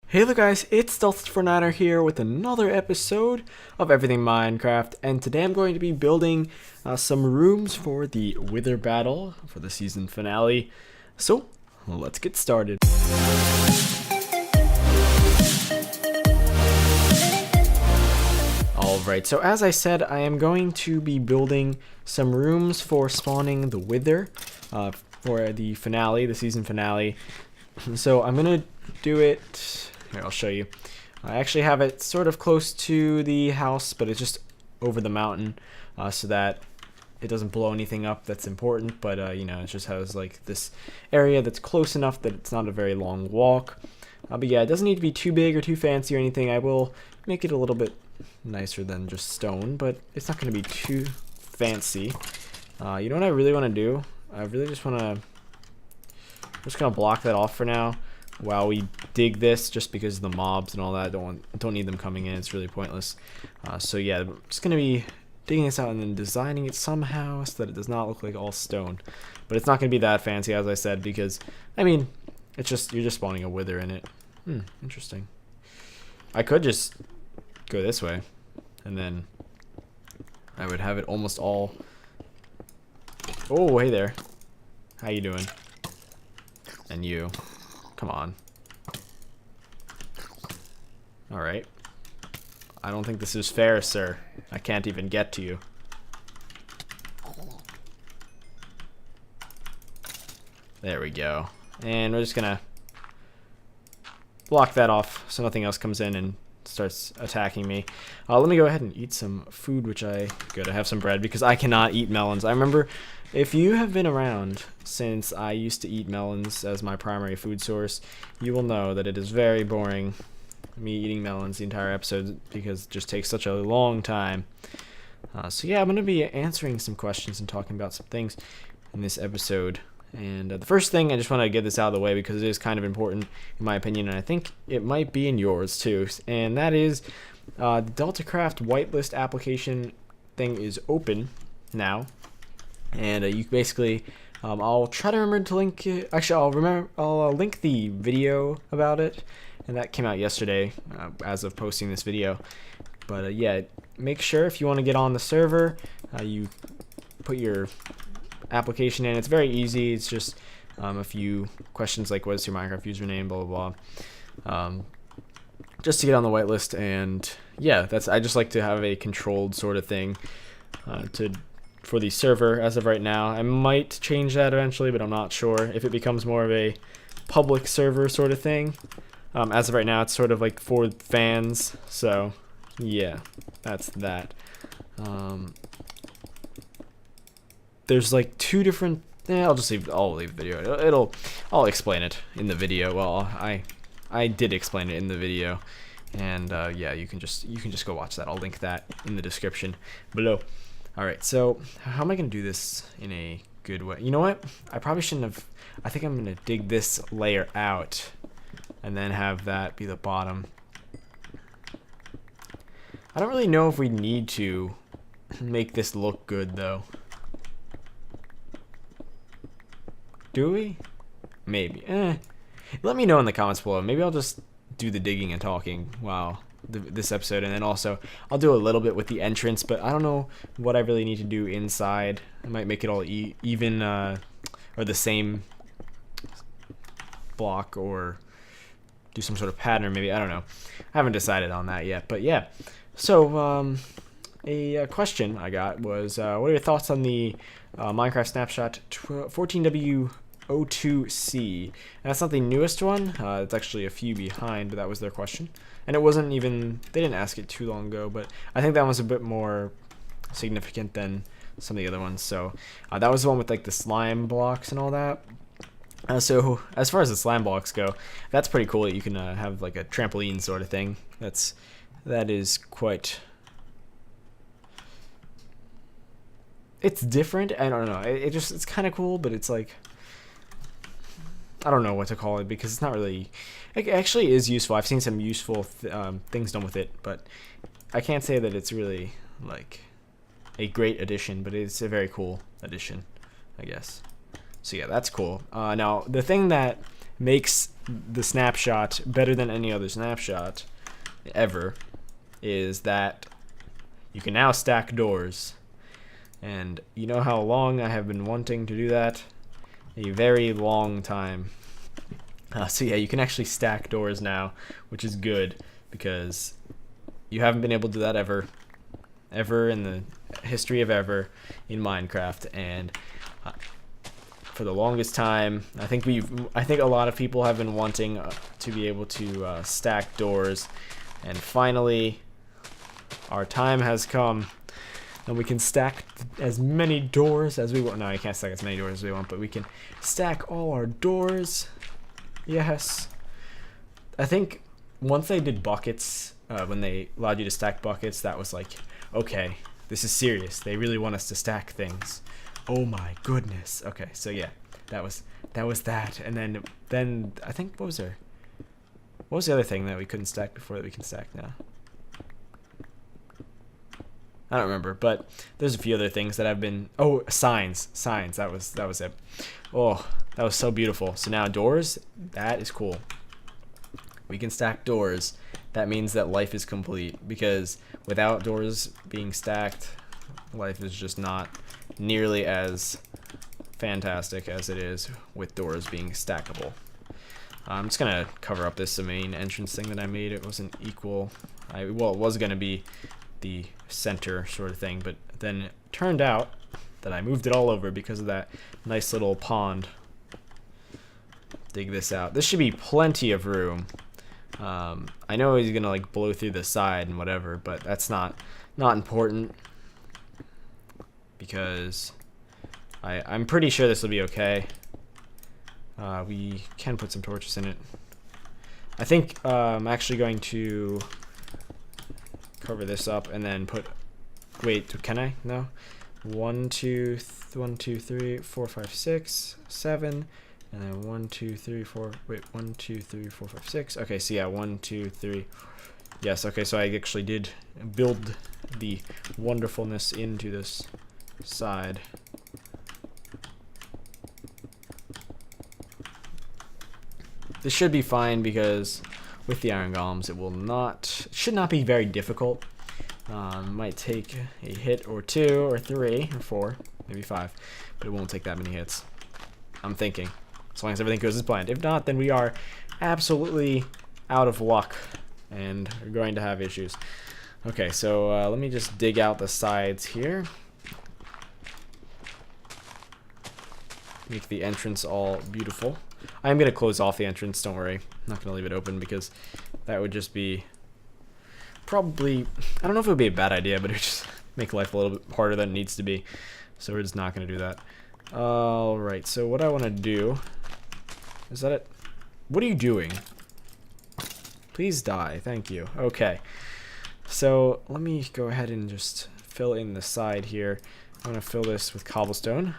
Hey there guys, it's Stealth49er here with another episode of Everything Minecraft, and today I'm going to be building some rooms for the Wither battle for the season finale. So, let's get started. Alright, so as I said, I am going to be building some rooms for spawning the Wither for the finale, the season finale. So I'm going to do it... Here, I'll show you. I actually have it sort of close to the house, but it's just over the mountain so that it doesn't blow anything up that's important, but you know, it just has like this area that's close enough that it's not a very long walk. But yeah, it doesn't need to be too big or too fancy or anything. I will make it a little bit nicer than just stone, but it's not going to be too fancy. You know what I really want to do? I really just want to... I'm just going to block that off for now while we dig this, just because of the mobs and all that. Don't need them coming in. It's really pointless. So yeah, I'm just gonna be digging this out and then designing it somehow so that it does not look like all stone. But it's not gonna be that fancy, as I said, because I mean, it's just you're just spawning a wither in it. Interesting. I could just go this way, and then I would have it almost all. Oh, hey there. How you doing? And you. Come on. Alright. I don't think this is fair, sir. I can't even get to you. There we go. And we're just gonna block that off so nothing else comes in and starts attacking me. Let me go ahead and eat some food, which good. I have some bread because I cannot eat melons. I remember, if you have been around since I used to eat melons as my primary food source, you will know that it is very boring, me eating melons the entire episode, because it just takes such a long time. So yeah, I'm going to be answering some questions and talking about some things in this episode. And the first thing, I just want to get this out of the way because it is kind of important in my opinion, and I think it might be in yours too. And that is the DeltaCraft whitelist application thing is open now, and you basically I'll try to remember to link it. Actually, I'll link the video about it, and that came out yesterday as of posting this video. But yeah, make sure if you want to get on the server, you put your application in. It's very easy. It's just a few questions like, what is your Minecraft username, blah blah blah, just to get on the whitelist. And yeah, I just like to have a controlled sort of thing for the server as of right now. I might change that eventually, but I'm not sure if it becomes more of a public server sort of thing. As of right now, it's sort of like for fans. So yeah, that's that. There's like two different. I'll leave the video. I'll explain it in the video. Well, I did explain it in the video, and yeah, you can just go watch that. I'll link that in the description below. All right, so how am I gonna do this in a good way? You know what? I probably shouldn't have. I think I'm gonna dig this layer out, and then have that be the bottom. I don't really know if we need to make this look good though. Do we? Maybe. Let me know in the comments below. Maybe I'll just do the digging and talking while this episode, and then also I'll do a little bit with the entrance, but I don't know what I really need to do inside. I might make it all even or the same block, or do some sort of pattern maybe. I don't know. I haven't decided on that yet, but yeah. So a question I got was, what are your thoughts on the Minecraft Snapshot 14W02C? And that's not the newest one. It's actually a few behind, but that was their question. And it wasn't even, they didn't ask it too long ago, but I think that one's a bit more significant than some of the other ones. So that was the one with like the slime blocks and all that. So as far as the slime blocks go, that's pretty cool that you can have like a trampoline sort of thing. That is quite... It's different. I don't know. It's kind of cool, but it's like, I don't know what to call it, because it's not really. It actually is useful. I've seen some useful things done with it, but I can't say that it's really like a great addition. But it's a very cool addition, I guess. So yeah, that's cool. Now the thing that makes the snapshot better than any other snapshot ever is that you can now stack doors. And you know how long I have been wanting to do that? A very long time. So yeah, you can actually stack doors now, which is good because you haven't been able to do that ever in the history of ever in Minecraft. And for the longest time, I think a lot of people have been wanting to be able to stack doors, and finally our time has come. And we can stack as many doors as we want. No, you can't stack as many doors as we want, but we can stack all our doors. Yes. I think once they did buckets, when they allowed you to stack buckets, that was like, okay, this is serious. They really want us to stack things. Oh my goodness. Okay, so yeah, that was that. And then I think, what was there? What was the other thing that we couldn't stack before that we can stack now? I don't remember, but there's a few other things that have been. Oh, signs. That was it. Oh, that was so beautiful. So now doors. That is cool. We can stack doors. That means that life is complete, because without doors being stacked, life is just not nearly as fantastic as it is with doors being stackable. I'm just gonna cover up this main entrance thing that I made. It wasn't equal. Well, it was gonna be the center sort of thing, but then it turned out that I moved it all over because of that nice little pond. Dig this out. This should be plenty of room. I know he's gonna like blow through the side and whatever, but that's not important because I'm pretty sure this will be okay. We can put some torches in it. I think I'm actually going to cover this up and then put. Wait, can I? No. 1, 2, 3, 4, 5, 6, 7, and then 1, 2, 3, 4. Wait, 1, 2, 3, 4, 5, 6. Okay, so yeah, 1, 2, 3. Yes. Okay, so I actually did build the wonderfulness into this side. This should be fine because with the iron golems, it should not be very difficult. Might take a hit or 2 or 3 or 4, maybe 5, but it won't take that many hits. I'm thinking, as long as everything goes as planned. If not, then we are absolutely out of luck and are going to have issues. Okay, so let me just dig out the sides here. Make the entrance all beautiful. I'm going to close off the entrance, don't worry. I'm not going to leave it open because that would just be probably, I don't know if it would be a bad idea, but it would just make life a little bit harder than it needs to be. So we're just not going to do that. Alright, so what I want to do, is that it? What are you doing? Please die, thank you. Okay, so let me go ahead and just fill in the side here. I'm going to fill this with cobblestone,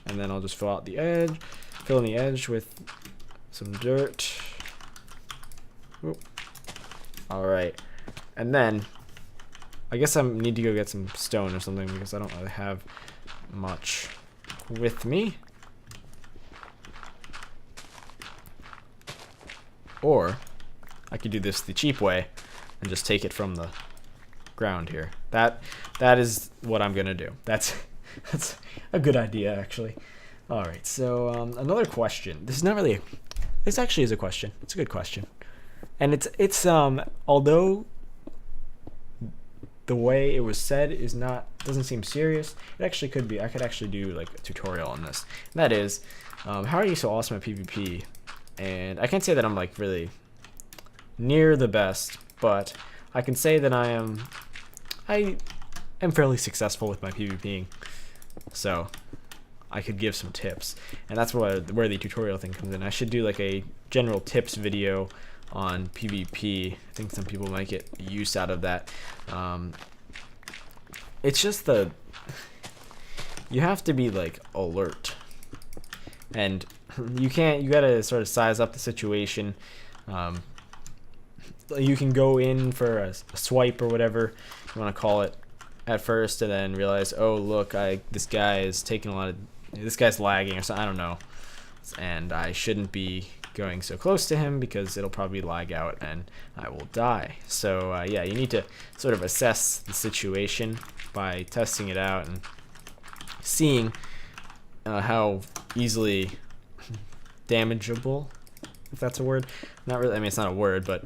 and then I'll just fill out the edge, fill in the edge with some dirt. Alright. And then, I guess I need to go get some stone or something because I don't really have much with me. Or, I could do this the cheap way and just take it from the ground here. That is what I'm gonna do. That's a good idea, actually. Alright, so another question. This actually is a question. It's a good question. And it's although the way it was said doesn't seem serious, it actually could be. I could actually do like a tutorial on this. And that is, how are you so awesome at PvP? And I can't say that I'm like really near the best, but I can say that I am fairly successful with my PvPing. So I could give some tips, and that's where the tutorial thing comes in. I should do like a general tips video on PvP. I think some people might get use out of that. It's just you have to be like alert, and you gotta sort of size up the situation. You can go in for a swipe or whatever you want to call it at first, and then realize, oh look, this guy's lagging or something, I don't know, and I shouldn't be going so close to him because it'll probably lag out and I will die. So yeah, you need to sort of assess the situation by testing it out and seeing how easily damageable, if that's a word. Not really, I mean, it's not a word, but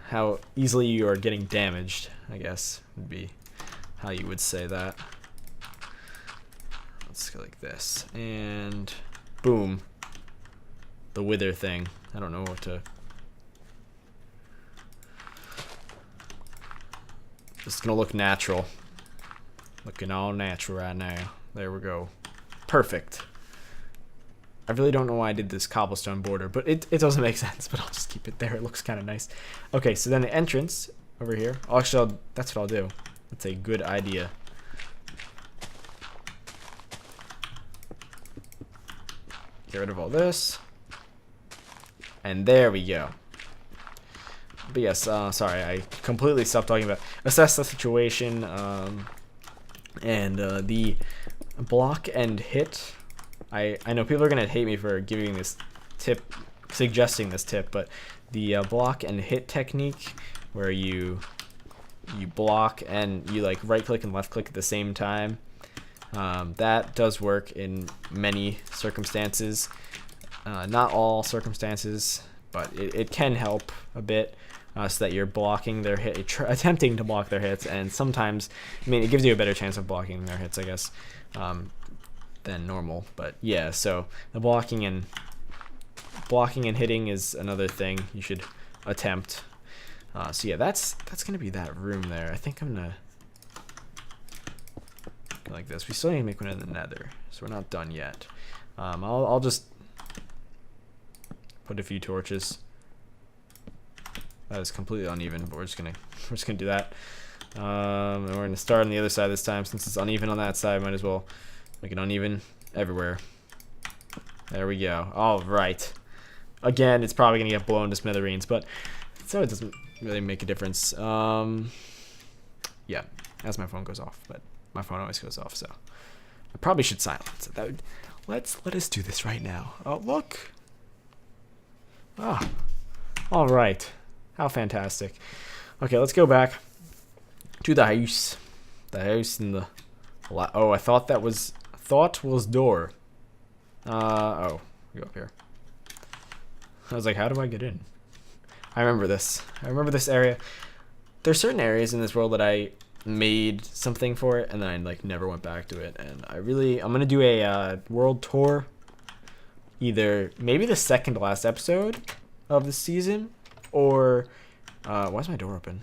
how easily you are getting damaged, I guess, would be how you would say that. Let's go like this, and boom. The wither thing. I don't know what to... It's gonna look natural. Looking all natural right now. There we go. Perfect. I really don't know why I did this cobblestone border, but it doesn't make sense, but I'll just keep it there. It looks kind of nice. Okay, so then the entrance over here. Actually, that's what I'll do. That's a good idea. Get rid of all this. And there we go. But yes, sorry, I completely stopped talking about assess the situation, and the block and hit. I know people are gonna hate me for giving this tip, suggesting this tip, but the block and hit technique, where you block and you like right click and left click at the same time, that does work in many circumstances. Not all circumstances, but it can help a bit, so that you're blocking their hit, attempting to block their hits, and sometimes, I mean, it gives you a better chance of blocking their hits, I guess, than normal. But yeah, so the blocking and hitting is another thing you should attempt. So yeah, that's gonna be that room there. I think I'm gonna go like this. We still need to make one in the Nether, so we're not done yet. I'll just put a few torches. That is completely uneven, but we're just gonna do that. And we're gonna start on the other side this time. Since it's uneven on that side, might as well make it uneven everywhere. There we go. All right. Again, it's probably gonna get blown to smithereens, but so it doesn't really make a difference. Yeah, as my phone goes off, but my phone always goes off, so I probably should silence it. Let us do this right now. Oh, look. Ah, all right. How fantastic. Okay, let's go back to the house. The house in the... Oh, I thought that was... was door. Oh, we go up here. I was like, how do I get in? I remember this. I remember this area. There's certain areas in this world that I made something for it, and then I like never went back to it. And I'm gonna do a world tour. Either maybe the second to last episode of the season, or why is my door open?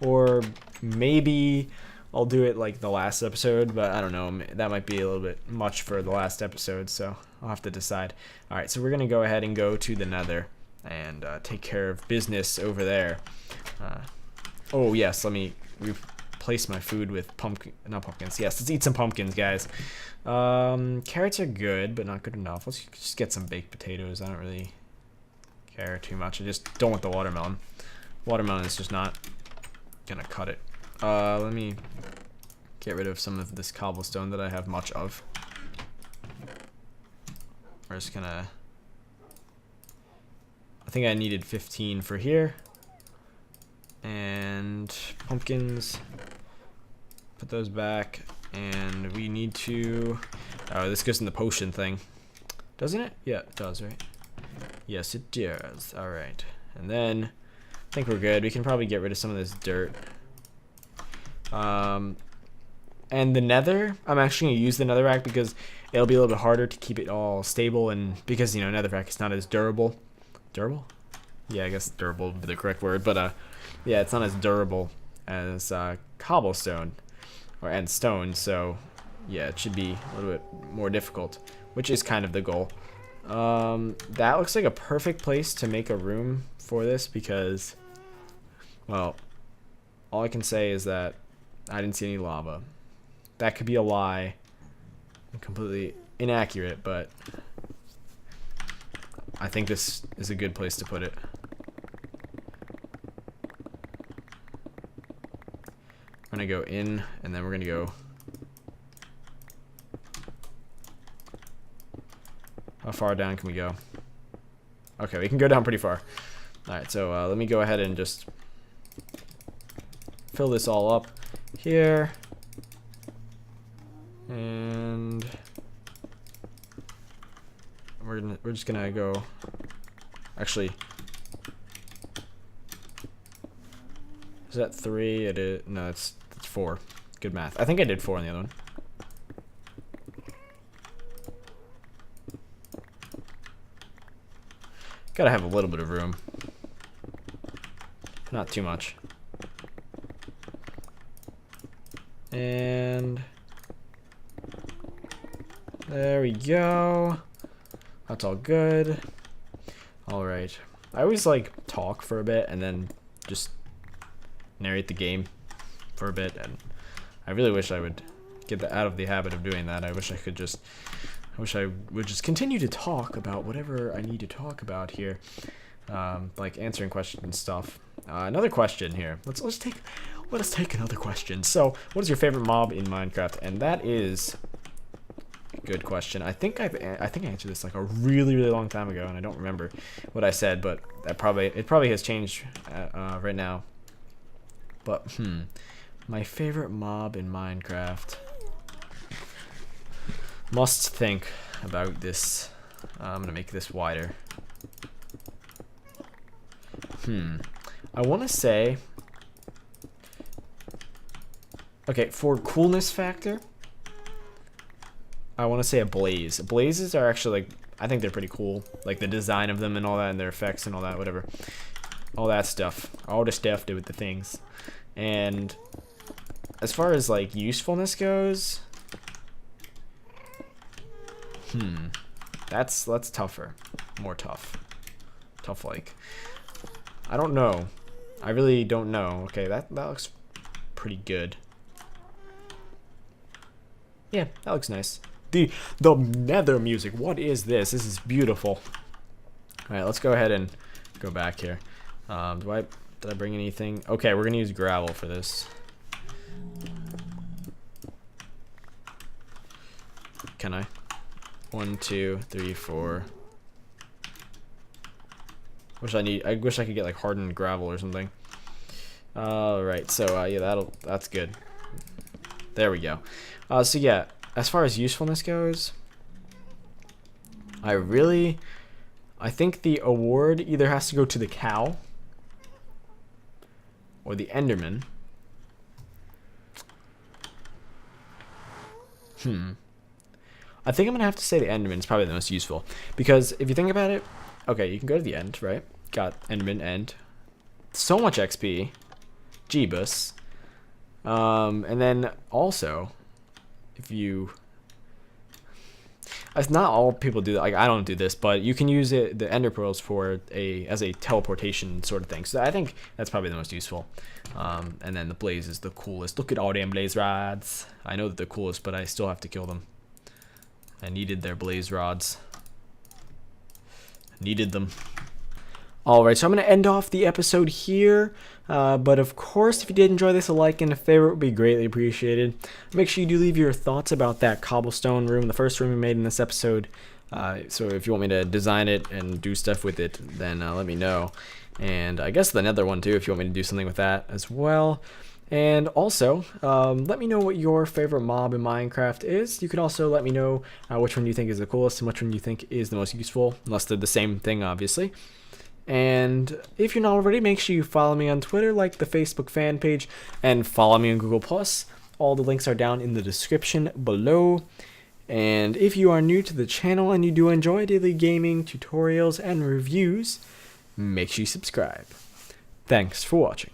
Or maybe I'll do it like the last episode, but I don't know. That might be a little bit much for the last episode, so I'll have to decide. All right, so we're gonna go ahead and go to the Nether and take care of business over there. Oh yes, let me replace my food with not pumpkins. Yes, let's eat some pumpkins, guys. Carrots are good, but not good enough. Let's just get some baked potatoes. I don't really care too much. I just don't want the watermelon. Watermelon is just not gonna cut it. Let me get rid of some of this cobblestone that I have much of. We're just gonna... I think I needed 15 for here. And pumpkins. Put those back. And we need to... Oh, this goes in the potion thing. Doesn't it? Yeah, it does, right? Yes, it does. Alright. And then, I think we're good. We can probably get rid of some of this dirt. And the nether, I'm actually going to use the netherrack because it'll be a little bit harder to keep it all stable, and because, you know, netherrack is not as durable. Durable? Yeah, I guess durable would be the correct word, but yeah, it's not as durable as cobblestone and stone, so yeah, it should be a little bit more difficult, which is kind of the goal. That looks like a perfect place to make a room for this because, well, all I can say is that I didn't see any lava. That could be a lie, completely inaccurate, but I think this is a good place to put it. I'm gonna go in, and then we're gonna go... How far down can we go? Okay, we can go down pretty far. Alright, so let me go ahead and just fill this all up here. And we're just gonna go, actually, is that 3? It is, no, it's 4. Good math. I think I did 4 on the other one. Gotta have a little bit of room. Not too much. And there we go. That's all good. Alright. I always like talk for a bit and then just narrate the game for a bit, and I really wish I would get out of the habit of doing that. I wish I would just continue to talk about whatever I need to talk about here. Like answering questions and stuff. Another question here. Let us take another question. So, what is your favorite mob in Minecraft? And that is a good question. I think I answered this like a really long time ago, and I don't remember what I said, but it probably has changed right now. But my favorite mob in Minecraft. Must think about this. I'm gonna make this wider. I want to say, okay, for coolness factor, I want to say a blaze. Blazes are actually, like, I think they're pretty cool. Like the design of them and all that, and their effects and all that, whatever. All that stuff. All the stuff do with the things. And as far as like usefulness goes, that's tougher. More tough. Tough like. I don't know. I really don't know. Okay, that looks pretty good. Yeah, that looks nice. The nether music. What is this? This is beautiful. Alright, let's go ahead and go back here. Did I bring anything? Okay, we're gonna use gravel for this. Can I? 1, 2, 3, 4. I wish I could get like hardened gravel or something. Alright, so yeah, that's good. There we go. So yeah, as far as usefulness goes, I think the award either has to go to the cow or the Enderman. I think I'm gonna have to say the Enderman is probably the most useful, because if you think about it, okay, you can go to the end, right? Got Enderman end. So much XP. Jeebus. And then also, if you, as not all people do that, like I don't do this, but you can use the Ender Pearls for as a teleportation sort of thing. So I think that's probably the most useful. And then the blaze is the coolest. Look at all damn blaze rods. I know that they're coolest, but I still have to kill them. I needed their blaze rods. Needed them. Alright, so I'm going to end off the episode here. But of course, if you did enjoy this, a like and a favorite would be greatly appreciated. Make sure you do leave your thoughts about that cobblestone room, the first room we made in this episode. So if you want me to design it and do stuff with it, then let me know. And I guess the nether one too, if you want me to do something with that as well. And also, let me know what your favorite mob in Minecraft is. You could also let me know which one you think is the coolest and which one you think is the most useful, unless they're the same thing, obviously. And if you're not already, make sure you follow me on Twitter, like the Facebook fan page, and follow me on Google+. All the links are down in the description below. And if you are new to the channel and you do enjoy daily gaming, tutorials, and reviews, make sure you subscribe. Thanks for watching.